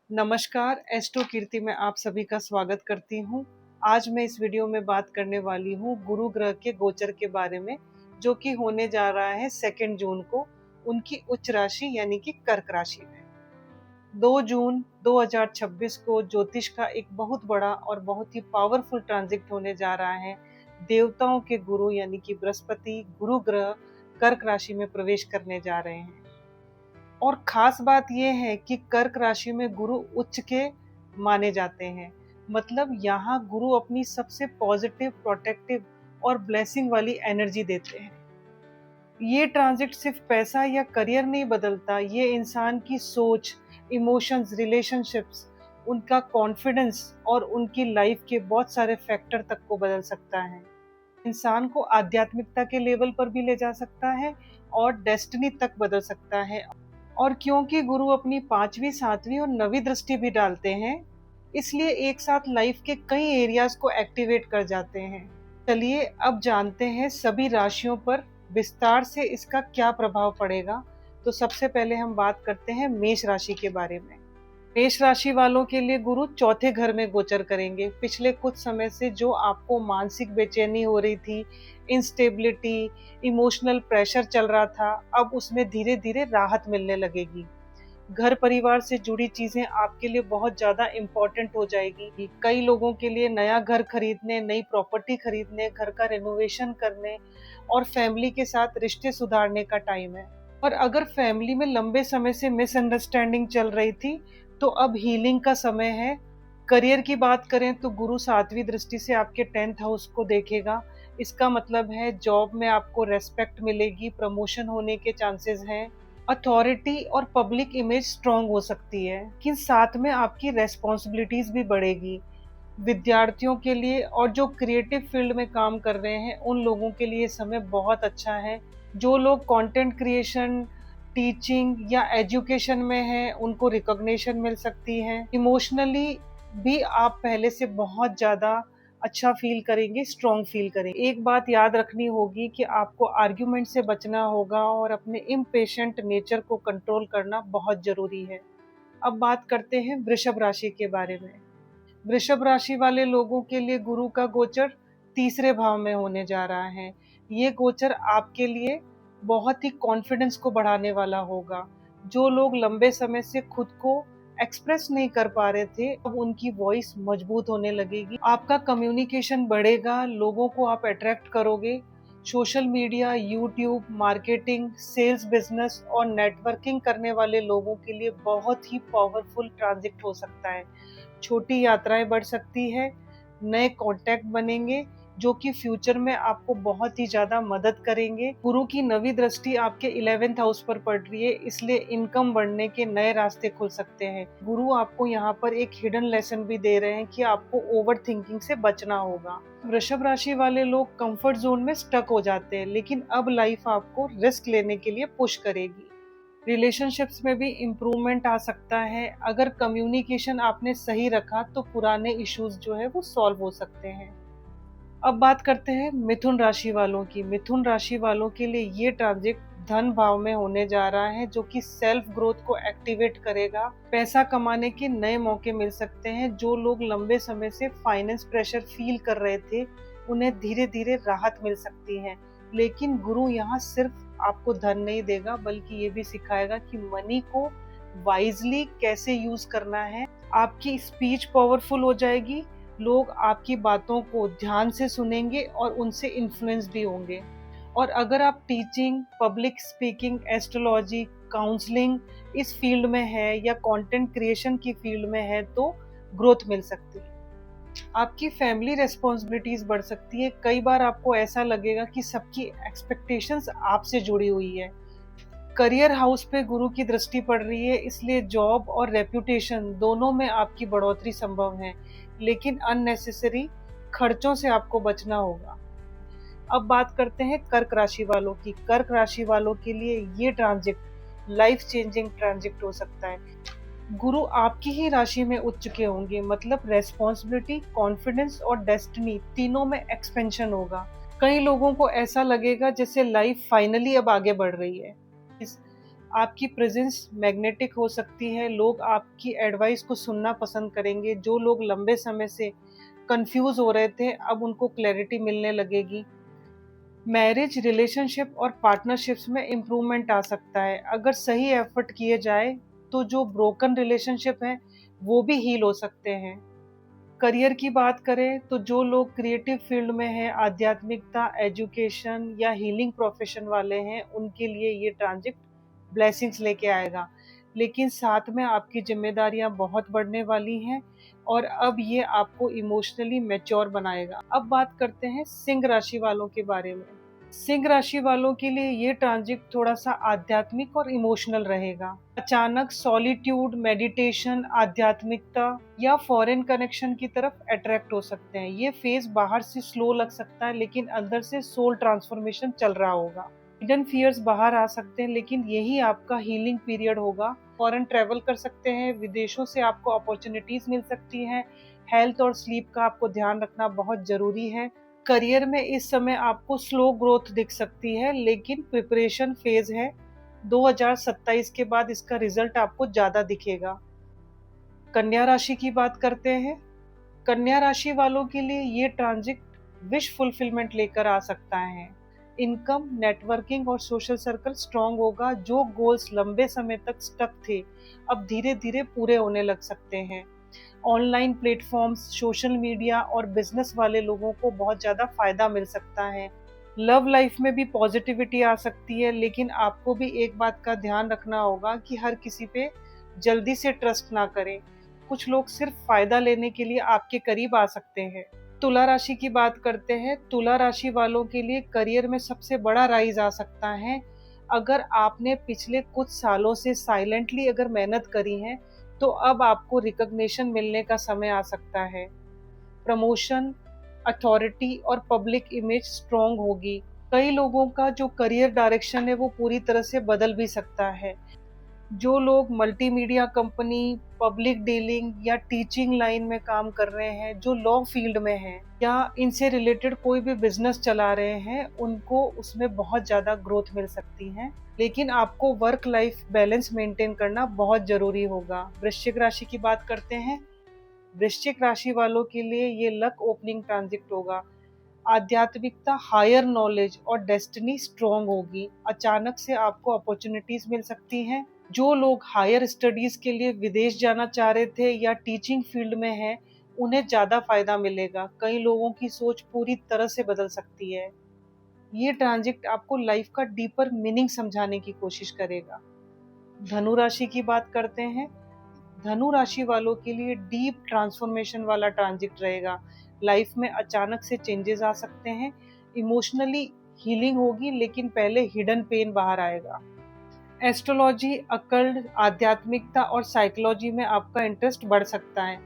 नमस्कार, एस्ट्रो कीर्ति में आप सभी का स्वागत करती हूँ। आज मैं इस वीडियो में बात करने वाली हूँ गुरु ग्रह के गोचर के बारे में, जो कि होने जा रहा है 2 जून को उनकी उच्च राशि यानी कि कर्क राशि में। 2 जून 2026 को ज्योतिष का एक बहुत बड़ा और बहुत ही पावरफुल ट्रांजिट होने जा रहा है। देवताओं के गुरु यानी कि बृहस्पति गुरु ग्रह कर्क राशि में प्रवेश करने जा रहे हैं। और खास बात यह है कि कर्क राशि में गुरु उच्च के माने जाते हैं। मतलब यहाँ गुरु अपनी सबसे पॉजिटिव, प्रोटेक्टिव और ब्लेसिंग वाली एनर्जी देते हैं। ये ट्रांजिट सिर्फ पैसा या करियर नहीं बदलता, ये इंसान की सोच, इमोशंस, रिलेशनशिप्स, उनका कॉन्फिडेंस और उनकी लाइफ के बहुत सारे फैक्टर तक को बदल सकता है। इंसान को आध्यात्मिकता के लेवल पर भी ले जा सकता है और डेस्टिनी तक बदल सकता है। और क्योंकि गुरु अपनी 5वीं, 7वीं और 9वीं दृष्टि भी डालते हैं, इसलिए एक साथ लाइफ के कई एरियाज को एक्टिवेट कर जाते हैं। चलिए अब जानते हैं सभी राशियों पर विस्तार से इसका क्या प्रभाव पड़ेगा। तो सबसे पहले हम बात करते हैं मेष राशि के बारे में। मेष राशि वालों के लिए गुरु चौथे घर में गोचर करेंगे। पिछले कुछ समय से जो आपको मानसिक बेचैनी हो रही थी, इंस्टेबिलिटी, इमोशनल प्रेशर चल रहा था, अब उसमें धीरे धीरे राहत मिलने लगेगी। घर परिवार से जुड़ी चीजें आपके लिए बहुत ज्यादा इम्पोर्टेंट हो जाएगी। कई लोगों के लिए नया घर खरीदने, नई प्रॉपर्टी खरीदने, घर का रेनोवेशन करने और फैमिली के साथ रिश्ते सुधारने का टाइम है। और अगर फैमिली में लंबे समय से मिसअंडरस्टैंडिंग चल रही थी, तो अब हीलिंग का समय है। करियर की बात करें तो गुरु 7वीं दृष्टि से आपके 10th हाउस को देखेगा। इसका मतलब है जॉब में आपको रेस्पेक्ट मिलेगी, प्रमोशन होने के चांसेस हैं, अथॉरिटी और पब्लिक इमेज स्ट्रांग हो सकती है। लेकिन साथ में आपकी रेस्पॉन्सिबिलिटीज भी बढ़ेगी। विद्यार्थियों के लिए और जो क्रिएटिव फील्ड में काम कर रहे हैं उन लोगों के लिए समय बहुत अच्छा है। जो लोग कंटेंट क्रिएशन, टीचिंग या एजुकेशन में हैं, उनको रिकॉग्निशन मिल सकती है। इमोशनली भी आप पहले से बहुत ज़्यादा अच्छा फील करेंगे, स्ट्रॉन्ग फील करेंगे। एक बात याद रखनी होगी कि आपको आर्ग्यूमेंट से बचना होगा और अपने इम्पेशेंट नेचर को कंट्रोल करना बहुत ज़रूरी है। अब बात करते हैं वृषभ राशि के बारे में। वृषभ राशि वाले लोगों के लिए गुरु का गोचर तीसरे भाव में होने जा रहा है। ये गोचर आपके लिए बहुत ही कॉन्फिडेंस को बढ़ाने वाला होगा। जो लोग लंबे समय से खुद को एक्सप्रेस नहीं कर पा रहे थे, अब उनकी वॉइस मजबूत होने लगेगी। आपका कम्युनिकेशन बढ़ेगा, लोगों को आप अट्रैक्ट करोगे। Social media, YouTube, marketing, sales, business और नेटवर्किंग करने वाले लोगों के लिए बहुत ही पावरफुल ट्रांजिट हो सकता है। छोटी यात्राएं बढ़ सकती है, नए कॉन्टैक्ट बनेंगे जो कि फ्यूचर में आपको बहुत ही ज्यादा मदद करेंगे। गुरु की 9वीं दृष्टि आपके 11th हाउस पर पड़ रही है, इसलिए इनकम बढ़ने के नए रास्ते खुल सकते हैं। गुरु आपको यहाँ पर एक हिडन लेसन भी दे रहे हैं कि आपको ओवर थिंकिंग से बचना होगा। वृषभ राशि वाले लोग कंफर्ट जोन में स्टक हो जाते हैं, लेकिन अब लाइफ आपको रिस्क लेने के लिए पुश करेगी। रिलेशनशिप्स में भी इम्प्रूवमेंट आ सकता है। अगर कम्युनिकेशन आपने सही रखा तो पुराने इश्यूज जो है वो सॉल्व हो सकते हैं। अब बात करते हैं मिथुन राशि वालों की। मिथुन राशि वालों के लिए ये ट्रांजिट धन भाव में होने जा रहा है, जो कि सेल्फ ग्रोथ को एक्टिवेट करेगा। पैसा कमाने के नए मौके मिल सकते हैं। जो लोग लंबे समय से फाइनेंस प्रेशर फील कर रहे थे, उन्हें धीरे धीरे राहत मिल सकती है। लेकिन गुरु यहाँ सिर्फ आपको धन नहीं देगा, बल्कि ये भी सिखाएगा कि मनी को वाइजली कैसे यूज करना है। आपकी स्पीच पावरफुल हो जाएगी, लोग आपकी बातों को ध्यान से सुनेंगे और उनसे इन्फ्लुएंस भी होंगे। और अगर आप teaching, public speaking, astrology, counselling इस फील्ड में है या कंटेंट क्रिएशन की फील्ड में है, तो ग्रोथ मिल सकती है। आपकी फैमिली रेस्पॉन्सिबिलिटीज बढ़ सकती है। कई बार आपको ऐसा लगेगा कि सबकी एक्सपेक्टेशंस आपसे जुड़ी हुई है। करियर हाउस पे गुरु की दृष्टि पड़ रही है, इसलिए जॉब और रेप्यूटेशन दोनों में आपकी बढ़ोतरी संभव है, लेकिन अननेसेसरी खर्चों से आपको बचना होगा। अब बात करते हैं कर्क राशि वालों की। कर्क राशि वालों के लिए ये ट्रांजिट लाइफ चेंजिंग ट्रांजिट हो सकता है। गुरु आपकी ही राशि में उच्च के होंगे, मतलब रेस्पॉन्सिबिलिटी, कॉन्फिडेंस और डेस्टिनी तीनों में एक्सपेंशन होगा। कई लोगों को ऐसा लगेगा जैसे लाइफ फाइनली अब आगे बढ़ रही है। आपकी प्रेजेंस मैग्नेटिक हो सकती है, लोग आपकी एडवाइस को सुनना पसंद करेंगे। जो लोग लंबे समय से कंफ्यूज हो रहे थे, अब उनको क्लैरिटी मिलने लगेगी। मैरिज, रिलेशनशिप और पार्टनरशिप्स में इम्प्रूवमेंट आ सकता है। अगर सही एफर्ट किए जाए तो जो ब्रोकन रिलेशनशिप हैं वो भी हील हो सकते हैं। करियर की बात करें तो जो लोग क्रिएटिव फील्ड में हैं, आध्यात्मिकता, एजुकेशन या हीलिंग प्रोफेशन वाले हैं, उनके लिए ये ट्रांजिट ब्लेसिंग्स लेके आएगा। लेकिन साथ में आपकी जिम्मेदारियां बहुत बढ़ने वाली हैं और अब ये आपको इमोशनली मैच्योर बनाएगा। अब बात करते हैं सिंह राशि वालों के बारे में। सिंह राशि वालों के लिए ये ट्रांजिट थोड़ा सा आध्यात्मिक और इमोशनल रहेगा। अचानक सॉलिट्यूड, मेडिटेशन, आध्यात्मिकता या फॉरेन कनेक्शन की तरफ अट्रैक्ट हो सकते हैं। ये फेज बाहर से स्लो लग सकता है, लेकिन अंदर से सोल ट्रांसफॉर्मेशन चल रहा होगा। हिडन फियर्स बाहर आ सकते हैं, लेकिन यही आपका हीलिंग पीरियड होगा। फॉरेन ट्रेवल कर सकते हैं, विदेशों से आपको अपॉर्चुनिटीज मिल सकती हैं। हेल्थ और स्लीप का आपको ध्यान रखना बहुत जरूरी है। करियर में इस समय आपको स्लो ग्रोथ दिख सकती है, लेकिन प्रिपरेशन फेज है। 2027 के बाद इसका रिजल्ट आपको ज्यादा दिखेगा। कन्या राशि की बात करते हैं। कन्या राशि वालों के लिए ये ट्रांजिट विश फुलफिलमेंट लेकर आ सकता है। इनकम, नेटवर्किंग और सोशल सर्कल स्ट्रांग होगा। जो गोल्स लंबे समय तक स्टक थे, अब धीरे धीरे पूरे होने लग सकते हैं। ऑनलाइन प्लेटफॉर्म्स, सोशल मीडिया और बिजनेस वाले लोगों को बहुत ज़्यादा फायदा मिल सकता है। लव लाइफ में भी पॉजिटिविटी आ सकती है, लेकिन आपको भी एक बात का ध्यान रखना होगा कि हर किसी पे जल्दी से ट्रस्ट ना करें। कुछ लोग सिर्फ फायदा लेने के लिए आपके करीब आ सकते हैं। तुला राशि की बात करते हैं। तुला राशि वालों के लिए करियर में सबसे बड़ा राइज आ सकता है। अगर आपने पिछले कुछ सालों से साइलेंटली अगर मेहनत करी है, तो अब आपको रिकॉग्निशन मिलने का समय आ सकता है। प्रमोशन, अथॉरिटी और पब्लिक इमेज स्ट्रॉन्ग होगी। कई लोगों का जो करियर डायरेक्शन है वो पूरी तरह से बदल भी सकता है। जो लोग मल्टीमीडिया कंपनी, पब्लिक डीलिंग या टीचिंग लाइन में काम कर रहे हैं, जो लॉ फील्ड में हैं या इनसे रिलेटेड कोई भी बिजनेस चला रहे हैं, उनको उसमें बहुत ज़्यादा ग्रोथ मिल सकती है। लेकिन आपको वर्क लाइफ बैलेंस मेंटेन करना बहुत ज़रूरी होगा। वृश्चिक राशि की बात करते हैं। वृश्चिक राशि वालों के लिए ये लक ओपनिंग ट्रांजिट होगा। आध्यात्मिकता, हायर नॉलेज और डेस्टिनी स्ट्रॉन्ग होगी। अचानक से आपको अपॉर्चुनिटीज मिल सकती हैं। जो लोग हायर स्टडीज के लिए विदेश जाना चाह रहे थे या टीचिंग फील्ड में हैं, उन्हें ज़्यादा फायदा मिलेगा। कई लोगों की सोच पूरी तरह से बदल सकती है। ये ट्रांजिट आपको लाइफ का डीपर मीनिंग समझाने की कोशिश करेगा। धनु राशि की बात करते हैं। धनु राशि वालों के लिए डीप ट्रांसफॉर्मेशन वाला ट्रांजिट रहेगा। लाइफ में अचानक से चेंजेस आ सकते हैं। इमोशनली हीलिंग होगी, लेकिन पहले हिडन पेन बाहर आएगा। एस्ट्रोलॉजी, अकल्ट, आध्यात्मिकता और साइकोलॉजी में आपका इंटरेस्ट बढ़ सकता है।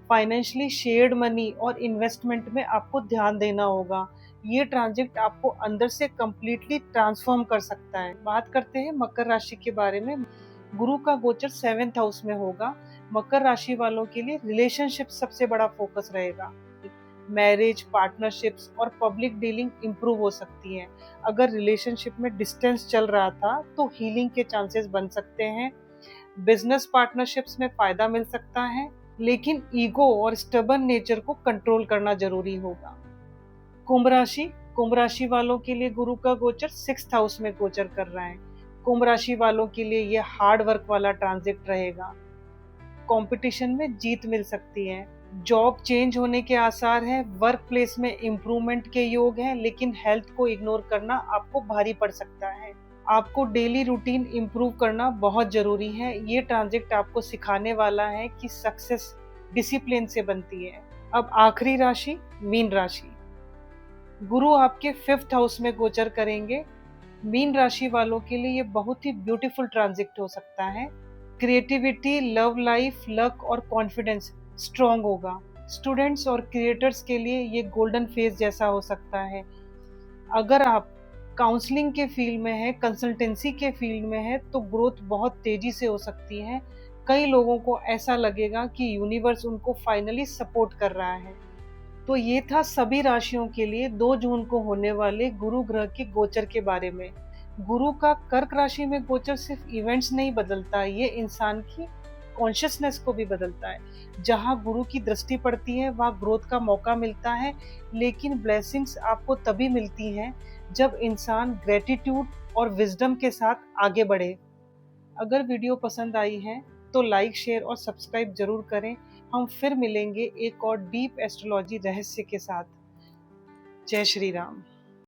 फाइनेंशियली शेयर्ड मनी और इन्वेस्टमेंट में आपको ध्यान देना होगा। ये ट्रांजिट आपको अंदर से कंप्लीटली ट्रांसफॉर्म कर सकता है। बात करते हैं मकर राशि के बारे में। गुरु का गोचर 7th हाउस में होगा। मकर राशि वालों के लिए रिलेशनशिप सबसे बड़ा फोकस रहेगा। मैरिज, पार्टनरशिप्स और पब्लिक डीलिंग इंप्रूव हो सकती है। अगर रिलेशनशिप में डिस्टेंस चल रहा था तो हीलिंग के चांसेस बन सकते हैं। बिजनेस पार्टनरशिप्स में फायदा मिल सकता है, लेकिन ईगो और स्टबर्न नेचर को कंट्रोल करना जरूरी होगा। कुंभ राशि वालों के लिए गुरु का गोचर 6th हाउस में गोचर कर रहा है। कुंभ राशि वालों के लिए ये हार्ड वर्क वाला ट्रांजिट रहेगा। कंपटीशन में जीत मिल सकती है। जॉब चेंज होने के आसार हैं। वर्क प्लेस में इम्प्रूवमेंट के योग हैं, लेकिन हेल्थ को इग्नोर करना आपको भारी पड़ सकता है। आपको डेली रूटीन इम्प्रूव करना बहुत जरूरी है। ये ट्रांजिट आपको सिखाने वाला है कि सक्सेस डिसिप्लिन से बनती है। अब आखिरी राशि, मीन राशि। गुरु आपके 5th हाउस में गोचर करेंगे। मीन राशि वालों के लिए ये बहुत ही ब्यूटीफुल ट्रांजिट हो सकता है। क्रिएटिविटी, लव लाइफ, लक और कॉन्फिडेंस स्ट्रॉन्ग होगा। स्टूडेंट्स और क्रिएटर्स के लिए ये गोल्डन फेज जैसा हो सकता है। अगर आप काउंसलिंग के फील्ड में है, कंसल्टेंसी के फील्ड में है, तो ग्रोथ बहुत तेजी से हो सकती है। कई लोगों को ऐसा लगेगा कि यूनिवर्स उनको फाइनली सपोर्ट कर रहा है। तो ये था सभी राशियों के लिए 2 जून को होने वाले गुरु ग्रह के गोचर के बारे में। गुरु का कर्क राशि में गोचर सिर्फ इवेंट्स नहीं बदलता, ये इंसान की कॉन्शियसनेस को भी बदलता है। जहाँ गुरु की दृष्टि पड़ती है वहाँ ग्रोथ का मौका मिलता है, लेकिन ब्लेसिंग्स आपको तभी मिलती हैं जब इंसान ग्रेटिट्यूड और विजडम के साथ आगे बढ़े। अगर वीडियो पसंद आई है तो लाइक, शेयर और सब्सक्राइब जरूर करें। हम फिर मिलेंगे एक और डीप एस्ट्रोलॉजी रहस्य के साथ। जय श्री राम।